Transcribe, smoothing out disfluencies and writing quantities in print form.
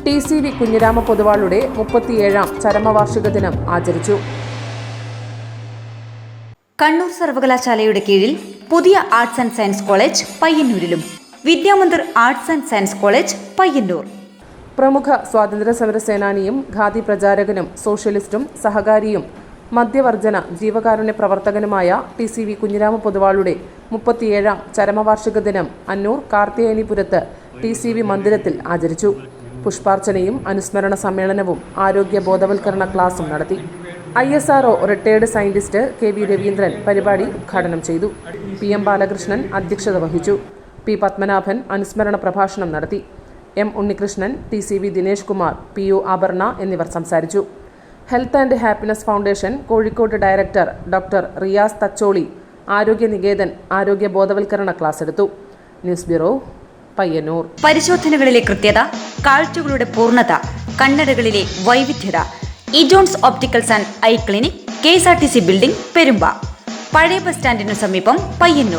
TCV Kunhirama പൊതുവാളുടെ 37ാം ചരമവാർഷിക ദിനം ആചരിച്ചു. കണ്ണൂർ സർവകലാശാലയുടെ കീഴിൽ പുതിയ ആർട്സ് ആൻഡ് സയൻസ് കോളേജ് പയ്യന്നൂരിലും Vidyamandir arts and science college Payyanur. പ്രമുഖ സ്വാതന്ത്ര്യ സമര സേനാനിയും ഖാദി പ്രചാരകനും സോഷ്യലിസ്റ്റും സഹകാരിയും മദ്യവർജന ജീവകാരുണ്യ പ്രവർത്തകനുമായ TCV കുഞ്ഞിരാമ പൊതുവാളുടെ 37ാം ചരമവാർഷിക ദിനം അന്നൂർ കാർത്തികേയനിപുരത്ത് TCV മന്ദിരത്തിൽ ആചരിച്ചു. പുഷ്പാർച്ചനയും അനുസ്മരണ സമ്മേളനവും ആരോഗ്യ ബോധവൽക്കരണ ക്ലാസും നടത്തി. ISRO retired scientist KV Raveendran പരിപാടി ഉദ്ഘാടനം ചെയ്തു. PM ബാലകൃഷ്ണൻ അധ്യക്ഷത വഹിച്ചു. P പത്മനാഭൻ അനുസ്മരണ പ്രഭാഷണം നടത്തി. M Unnikrishnan, TCV Dinesh Kumar, PU Aparna എന്നിവർ സംസാരിച്ചു. Health and happiness foundation Kozhikode director doctor Riyas Thacholi ആരോഗ്യ നികേതൻ ആരോഗ്യ ബോധവൽക്കരണ ക്ലാസ് എടുത്തു. News bureau, Payyanur. പരിശോധനകളിലെ കൃത്യത, കാഴ്ചകളുടെ പൂർണ്ണത, കണ്ണടകളിലെ വൈവിധ്യത. ഇജോൺസ് opticals and eye clinic, KSRTC building, Perumba. പഴയ ബസ് സ്റ്റാൻഡിനു സമീപം, പയ്യന്നൂർ.